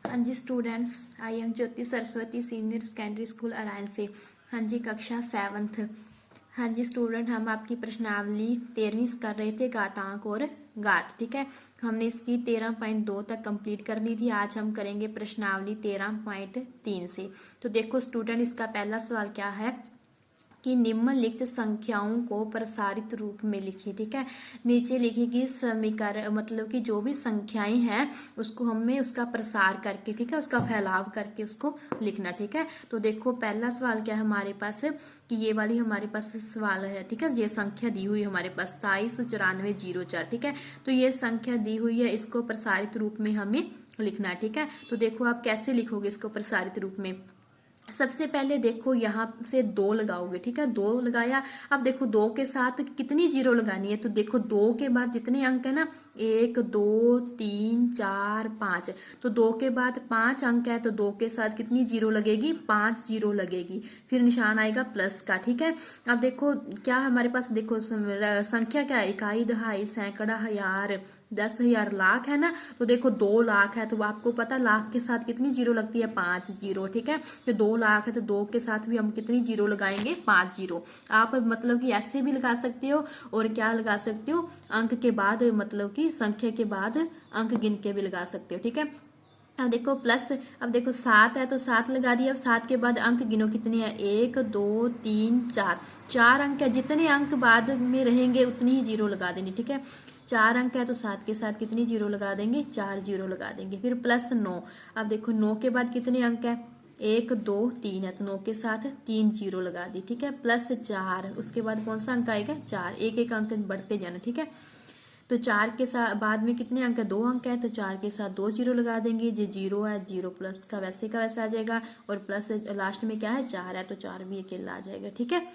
हाँ जी students, I am Jyoti Saraswati senior secondary school Arail से। हाँ जी कक्षा 7th। हाँ जी स्टूडेंट, हम आपकी प्रश्नावली 13वीं कर रहे थे, घातांक और घात। ठीक है, हमने इसकी 13.2 तक कंप्लीट कर ली थी। आज हम करेंगे प्रश्नावली 13.3 से। तो देखो स्टूडेंट, इसका पहला सवाल क्या है कि निम्नलिखित संख्याओं को प्रसारित रूप में लिखिए। ठीक है, नीचे लिखी समीकरण मतलब कि जो भी संख्याएं हैं उसको हमें उसका प्रसार करके, ठीक है, उसका फैलाव करके उसको लिखना। ठीक है, तो देखो पहला सवाल क्या है हमारे पास कि ये वाली हमारे पास सवाल है। ठीक है, ये संख्या दी हुई है हमारे पास 279404। ठीक है, तो ये संख्या दी हुई है, इसको प्रसारित रूप में हमें लिखना है। ठीक है, तो देखो आप कैसे लिखोगे इसको प्रसारित रूप में। सबसे पहले देखो यहाँ से 2 लगाओगे। ठीक है, 2 लगाया। अब देखो 2 के साथ कितनी जीरो लगानी है, तो देखो 2 के बाद जितने अंक है ना, 1 2 3 4 5, तो 2 के बाद 5 अंक है, तो 2 के साथ कितनी जीरो लगेगी, 5 जीरो लगेगी। फिर निशान आएगा प्लस का। ठीक है, अब देखो क्या हमारे पास, देखो संख्या क्या है, इकाई दहाई सैकड़ा हजार 10,000 लाख है ना, तो देखो 2 लाख है, तो आपको पता लाख के साथ कितनी जीरो लगती है, 5 जीरो। ठीक है, तो 2 लाख है तो 2 के साथ भी हम कितनी जीरो लगाएंगे, 5 जीरो। आप मतलब कि ऐसे भी लगा सकते हो और क्या लगा सकते हो, अंक के बाद मतलब कि संख्या के बाद अंक गिन के भी लगा सकते हो। ठीक है, अब देखो प्लस, अब देखो 7 है तो 7 लगा दिया। अब 7 के बाद अंक गिनो कितने हैं, 1 2 3 4, 4 अंक है, जितने अंक बाद में रहेंगे उतनी ही जीरो लगा देंगे। ठीक है, 4 अंक है तो 7 के साथ कितनी जीरो लगा देंगे, 4 जीरो लगा देंगे। फिर प्लस 9, अब देखो 9 के बाद कितने अंक है, 1 2 3 है, तो 9 के साथ 3 जीरो लगा दी। ठीक है, प्लस 4, उसके बाद कौन सा अंक आएगा, 4, एक एक अंक बढ़ते जाना। ठीक है, तो 4 के साथ बाद में कितने अंक है, 2 अंक है, तो 4 के साथ 2 जीरो लगा देंगे। जो जीरो है, जीरो प्लस का वैसे आ जाएगा, और प्लस लास्ट में क्या है, 4 है, तो 4 भी अकेला आ जाएगा। ठीक है,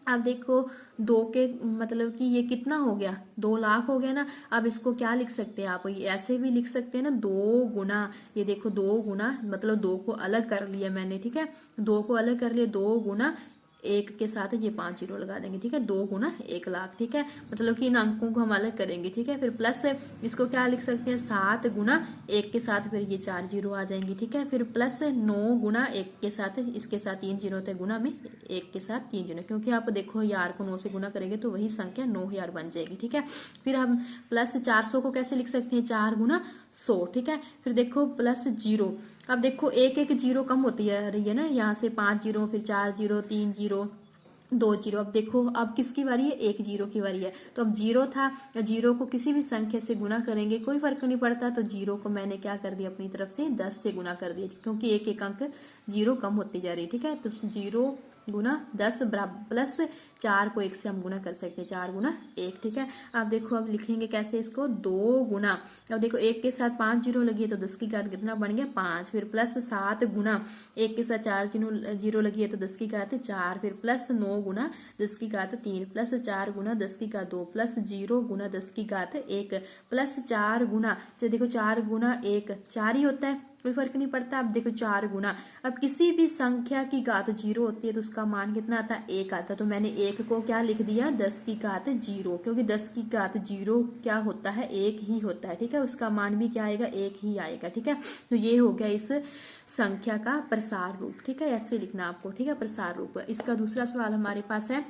अब देखो 2 के मतलब कि ये कितना हो गया, 2 लाख हो गया ना। अब इसको क्या लिख सकते हैं आप, ये ऐसे भी लिख सकते हैं ना, 2 गुना, ये देखो 2 गुना मतलब 2 को अलग कर लिया मैंने। ठीक है, 2 को अलग कर लिया, 2 गुना 1 के साथ ये 5 जीरो लगा देंगे। ठीक है, 2 गुना 1 लाख। ठीक है, मतलब कि इन अंकों को हम अलग करेंगे। ठीक है, फिर प्लस इसको क्या लिख सकते हैं, 7 गुना 1 के साथ फिर ये 4 जीरो आ जाएंगी। ठीक है, फिर प्लस 9 गुना 1 के साथ, इसके साथ 3 जीरो होते हैं, गुना में 1 के साथ 3 जीरो, क्योंकि आप देखो यार को 9 से गुना करेंगे तो वही संख्या 9000 बन जाएगी। ठीक है, फिर हम प्लस 400 को कैसे लिख सकते हैं, 4 गुना 100। ठीक है, फिर देखो प्लस जीरो, अब देखो एक एक जीरो कम होती है रही है ना, यहाँ से 5 जीरो, फिर 4 जीरो, 3 जीरो, 2 जीरो। अब देखो अब किसकी बारी है, 1 जीरो की बारी है। तो अब जीरो था, जीरो को किसी भी संख्या से गुना करेंगे कोई फर्क नहीं पड़ता, तो जीरो को मैंने क्या कर दिया अपनी तरफ से 10 से गुना कर दिया, क्योंकि एक एक अंक जीरो कम होती जा रही है। ठीक है, तो जीरो गुना 10 बराबर प्लस 4 को 1 से हम गुना कर सकते हैं, 4 गुना 1। ठीक है, अब देखो अब लिखेंगे कैसे इसको, 2 गुना, अब देखो 1 के साथ 5 जीरो लगी है तो 10 की घात कितना बन गया, 5। फिर प्लस 7 गुना 1 के साथ 4 जीरो लगी है तो 10 की घात 4। फिर प्लस 9 गुना 10 की घात 3, प्लस 4 गुना 10 की घात 2, प्लस 0 गुना 10 की घात 1, प्लस 4 गुना, देखो 4 गुना 1 4 ही होता है, कोई फर्क नहीं पड़ता। अब देखो 4 गुना, अब किसी भी संख्या की घात 0 होती है तो उसका मान कितना आता है, 1 आता है। तो मैंने 1 को क्या लिख दिया, 10 की घात 0, क्योंकि 10 की घात 0 क्या होता है, 1 ही होता है। ठीक है, उसका मान भी क्या आएगा, 1 ही आएगा। ठीक है, तो ये हो गया इस संख्या का प्रसार रूप। ठीक है, ऐसे लिखना आपको। ठीक है, प्रसार रूप। इसका दूसरा सवाल हमारे पास है,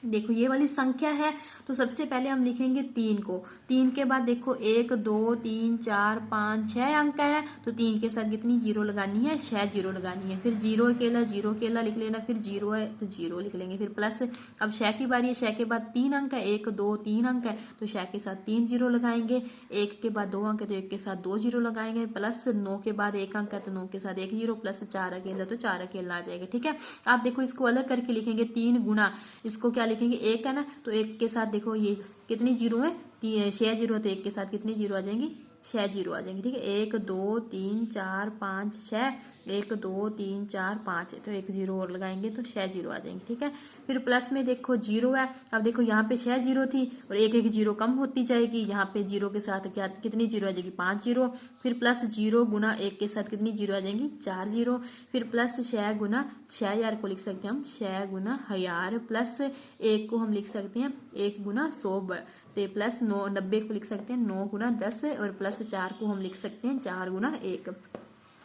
देखो ये वाली संख्या है तो सबसे पहले हम लिखेंगे 3 को। 3 के बाद देखो 1 2 3 4 5 6 अंक है, तो 3 के साथ कितनी जीरो लगानी है, 6 जीरो लगानी है। फिर जीरो अकेला लिख लेना, फिर जीरो है तो जीरो लिख लेंगे। फिर प्लस, अब 6 की बारी है, 6 के बाद 3 अंक है, 1 2 3 अंक है, तो 6 के साथ 3 जीरो लगाएंगे। 1 के बाद 2 अंक है तो 1 के साथ 2 जीरो लगाएंगे। प्लस 9 के बाद 1 अंक है तो 9 के साथ 1 जीरो, प्लस 4 अकेला तो 4 अकेला आ जाएगा। ठीक है, आप देखो इसको अलग करके लिखेंगे, 3 गुना, इसको क्या लिखेंगे, 1 है ना, तो 1 के साथ देखो ये कितनी जीरो है, 6 जीरो है, तो 1 के साथ कितनी जीरो आ जाएंगी, 6 जीरो आ जाएंगे। ठीक है, 1 2 3 4 5 6, 1 2 3 4 5, तो 1 जीरो और लगाएंगे तो 6 जीरो आ जाएंगे। ठीक है, फिर प्लस में देखो जीरो है, अब देखो यहाँ पे 6 जीरो थी और एक एक जीरो कम होती जाएगी, यहाँ पे जीरो के साथ क्या कितनी जीरो आ जाएगी, 5 जीरो। फिर प्लस जीरो गुना 1 के साथ कितनी जीरो आ जाएंगी, 4 जीरो। फिर प्लस 6 गुना 6000 को लिख सकते हैं हम 6 गुना 1000, प्लस 1 को हम लिख सकते हैं 1 गुना 100, तो प्लस 90 को लिख सकते हैं 9 गुना 10, और प्लस 4 को हम लिख सकते हैं 4 गुना 1।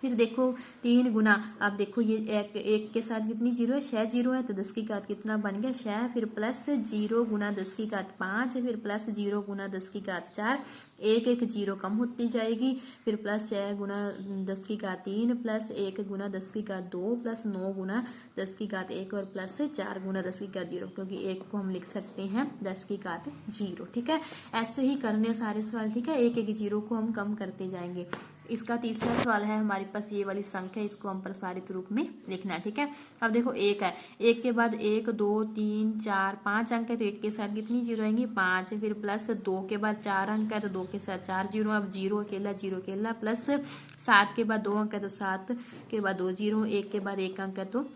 फिर देखो 3 गुना, अब देखो ये एक के साथ कितनी जीरो है, 6 जीरो है, तो 10 की घात कितना बन गया 6, फिर प्लस 0 गुना 10 की घात 5, फिर प्लस 0 गुना 10 की घात 4, एक एक जीरो कम होती जाएगी, फिर प्लस 6 गुना 10 की घात 3, प्लस 1 गुना 10 की घात 2, प्लस 9 गुना 10 की घात 1 और प्लस 4 गुना 10 की घात 0, क्योंकि एक को हम लिख सकते हैं 10 की घात 0। ठीक है, ऐसे ही करने सारे सवाल। ठीक है, एक एक जीरो को हम कम करते जाएंगे। इसका तीसरा सवाल है हमारे पास ये वाली संख्या, इसको हम प्रसारित रूप में लिखना है। ठीक है, अब देखो एक है, एक के बाद 1 2 3 4 5 अंक है, तो एक के साथ कितनी जीरो आएंगी 5, फिर प्लस 2 के बाद 4 अंक है, तो 2 के साथ 4 जीरो, अब जीरो अकेला, प्लस 7 के बाद 2 अंक है, तो 7 के बाद 2 जीरो, एक के बाद 1 अंक है, तो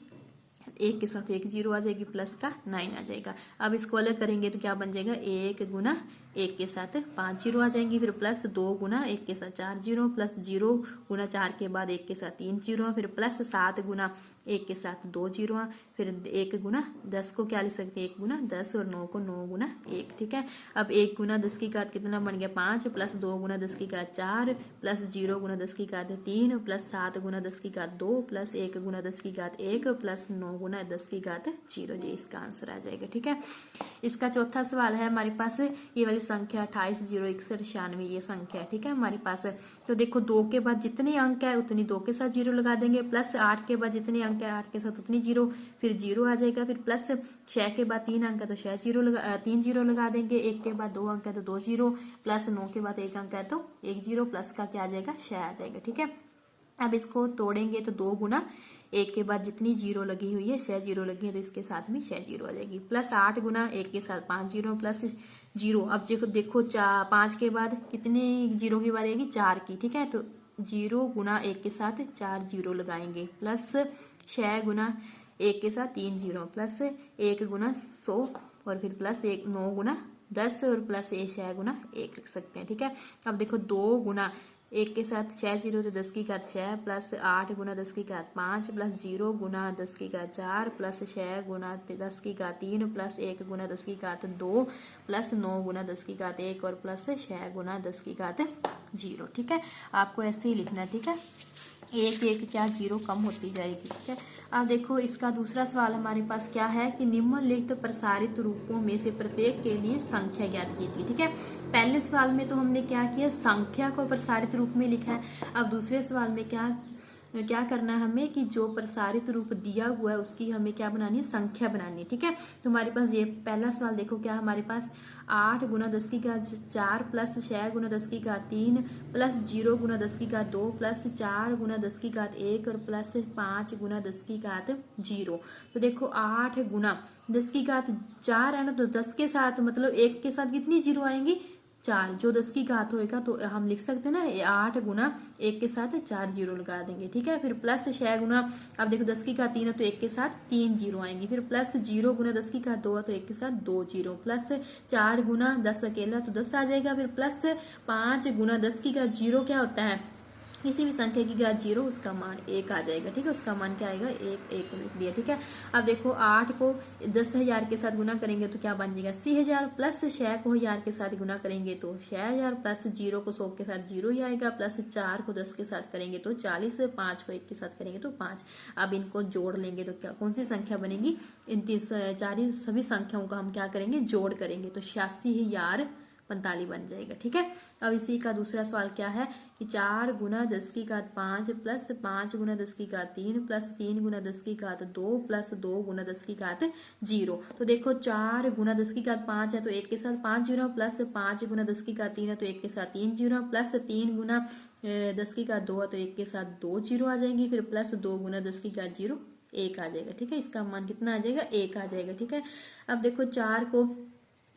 एक के साथ 1 जीरो आ जाएगी, प्लस का 9 आ जाएगा। अब इसको अलग करेंगे तो क्या बन जाएगा, 1 गुना 1 के साथ 5 जीरो आ जाएंगी, फिर प्लस 2 गुना 1 के साथ 4 जीरो, प्लस 0 गुना 4 के बाद 1 के साथ 3 जीरो, फिर प्लस 7 गुना 1 के साथ 2 जीरो, फिर 1 गुना 10 को क्या लिख सकते हैं 1 गुना 10, और 9 को 9 गुना 1। ठीक है, अब 1 गुना 10 की घात कितना बन गया 5, प्लस 2 गुना 10 की घात 4, प्लस 0 गुना 10 की घात 3, प्लस 7 गुना 10 की घात 2, प्लस 1 गुना 10 की घात 1, प्लस 9 गुना 10 की घात 0। ये इसका आंसर आ जाएगा। ठीक है, इसका चौथा सवाल है हमारे पास, ये वाली संख्या 28 061 96, ये संख्या है। ठीक है, हमारे पास तो देखो 2 के बाद जितने अंक है उतनी 2 के साथ जीरो लगा देंगे, प्लस 8 के बाद जितने अंक है 8 के साथ उतनी जीरो, फिर जीरो आ जाएगा, फिर प्लस 6 के बाद 3 अंक है तो 6 जीरो लगा 3 जीरो लगा देंगे, 1 के बाद 2 अंक है तो 2 जीरो, प्लस 9 के बाद 1 अंक है तो 1 जीरो, प्लस का क्या आ जाएगा 6 आ जाएगा। ठीक है, अब इसको तोड़ेंगे तो 2 गुना 1 के बाद जितनी जीरो लगी हुई है 6 जीरो लगी है, तो इसके साथ में 6 जीरो आ जाएगी, प्लस 8 गुना 1 के साथ 5 जीरो, प्लस जीरो, अब देखो 5 के बाद कितनी जीरो की बारी आएगी 4 की। ठीक है, तो 0 गुना 1 के साथ 4 जीरो लगाएंगे, प्लस 6 गुना 1 के साथ 3 जीरो, प्लस 1 गुना 100, और फिर प्लस 1 9 गुना 10, और प्लस 6 गुना 1 रख सकते हैं। ठीक है, अब देखो 2 गुना 1 के साथ 6 जीरो, तो 10 की घात 6, प्लस 8 गुना 10 की घात 5, प्लस 0 गुना 10 की घात 4, प्लस 6 गुना 10 की घात 3, प्लस 1 गुना 10 की घात 2, प्लस 9 गुना 10 की घात 1, और प्लस 6 गुना 10 की घात 0। ठीक है, आपको ऐसे ही लिखना है। ठीक है, एक एक क्या जीरो कम होती जाएगी। ठीक है, अब देखो इसका दूसरा सवाल हमारे पास क्या है कि निम्नलिखित प्रसारित रूपों में से प्रत्येक के लिए संख्या ज्ञात कीजिए। ठीक है, पहले सवाल में तो हमने क्या किया, संख्या को प्रसारित रूप में लिखा है। अब दूसरे सवाल में क्या करना है हमें कि जो प्रसारित रूप दिया हुआ है उसकी हमें क्या बनानी है, संख्या बनानी है। ठीक है, तो हमारे पास ये पहला सवाल देखो क्या हमारे पास 8 गुना 10 की घात 4, प्लस 6 गुना 10 की घात 3, प्लस 0 गुना 10 की घात 2, प्लस 4 गुना 10 की घात 1, और प्लस 5 गुना 10 की घात 0। तो देखो 8 गुना 10 की घात 4 है ना, तो 10 के साथ मतलब 1 के साथ कितनी जीरो आएंगी 4, जो 10 की घात होएगा तो हम लिख सकते हैं ना 8 गुना 1 के साथ 4 जीरो लगा देंगे। ठीक है, फिर प्लस 6 गुना, अब देखो 10 की घात 3 है तो 1 के साथ 3 जीरो आएंगी, फिर प्लस 0 गुना 10 की घात 2 है तो 1 के साथ 2 जीरो, प्लस 4 गुना 10 अकेला तो 10 आ जाएगा, फिर प्लस 5 गुना 10 की घात 0 क्या होता है, किसी भी संख्या की घात 0 उसका मान 1 आ जाएगा। ठीक है, उसका मान क्या आएगा 1 1 लिख दिया। ठीक है, अब देखो 8 को 10,000 के साथ गुना करेंगे तो क्या बन जाएगा 80,000, प्लस 6 को 1000 के साथ गुना करेंगे तो 6000, प्लस 0 को 100 के साथ 0 ही आएगा, प्लस 4 को 10 के साथ करेंगे तो 40, 5 को 1 के साथ करेंगे तो 5। अब इनको जोड़ लेंगे तो क्या कौन सी संख्या बनेगी, इन सभी संख्याओं का हम क्या करेंगे जोड़ करेंगे तो 86,045 बन जाएगा। ठीक है, अब इसी का दूसरा सवाल क्या है कि 4 गुना 10 की घात 5, प्लस 5 गुना 10 की घात 3, प्लस 3 गुना 10 की घात 2, प्लस 2 गुना 10 की घात 0। तो देखो 4 गुना 10 की घात 5 है तो 1 के साथ 5 जीरो, प्लस 5 गुना 10 की घात 3 है तो 1 के साथ 3 जीरो, प्लस 3 गुना 10 की घात 2 है तो 1 के साथ 2 जीरो आ जाएंगी, फिर प्लस 2 गुना 10 की घात 0 1 आ जाएगा। ठीक है, इसका मान कितना आ जाएगा 1 आ जाएगा। ठीक है, अब देखो 4 को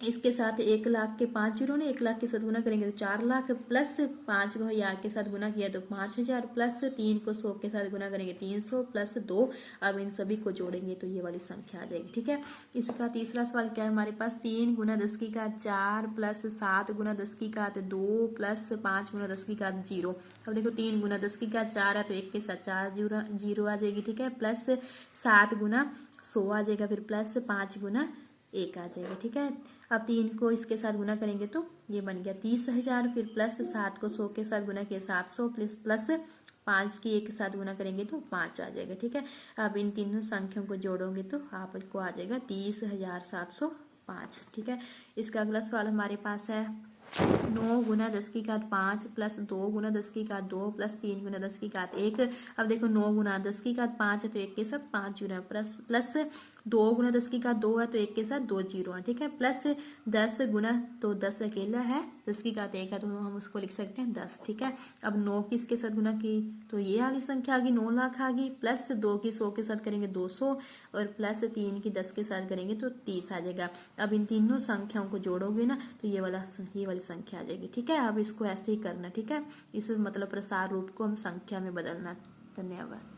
इसके साथ 1 लाख के 5 जीरो ने 1 लाख के साथ गुना करेंगे तो 4 लाख, प्लस 5 को 1000 के साथ गुना किया तो 5000, प्लस 3 को 100 के साथ गुना करेंगे 300, प्लस 2। अब इन सभी को जोड़ेंगे तो ये वाली संख्या आ जाएगी। ठीक है, इसका तीसरा सवाल क्या है हमारे पास 3 गुना 10 की घात 4, प्लस 7 गुना 10 की घात 2, प्लस 5 गुना 10 की घात 0। अब देखो 3 गुना 10 की घात 4 है तो 1 के साथ 4 जीरो आ जाएगी। ठीक है, प्लस 7 गुना 100 आ जाएगा, फिर प्लस 5 गुना 1 आ जाएगा। ठीक है, अब 3 को इसके साथ गुना करेंगे तो ये बन गया 30,000, फिर प्लस 7 को 100 के साथ गुना किया 700, प्लस 5 की 1 के साथ गुना करेंगे तो 5 आ जाएगा। ठीक है, अब इन तीनों संख्याओं को जोड़ोगे तो आपको आ जाएगा 30,705। ठीक है, इसका अगला सवाल हमारे पास है 9 गुना 10 की घात 5 प्लस 2 गुना 10 की घात 2 प्लस 3 गुना 10 की घात 1। अब देखो 9 गुना 10 की घात 5 है तो 1 के साथ 5 जीरो है, प्लस 2 गुना 10 की घात 2 है तो 1 के साथ 2 जीरो है। ठीक है, प्लस 10 गुना, तो 10 अकेला है, 10 की घात 1 है तो हम उसको लिख सकते हैं 10। ठीक है, अब 9 किसके साथ गुना की तो ये वाली संख्या आ गई 9 लाख आ गई, प्लस 2 की 100 के साथ करेंगे 200 और प्लस 3 की 10 के साथ करेंगे तो 30 आ जाएगा। अब इन तीनों संख्याओं को जोड़ोगे ना तो ये वाली संख्या आ जाएगी। ठीक है, अब इसको ऐसे ही करना। ठीक है, इस मतलब प्रसार रूप को हम संख्या में बदलना। धन्यवाद।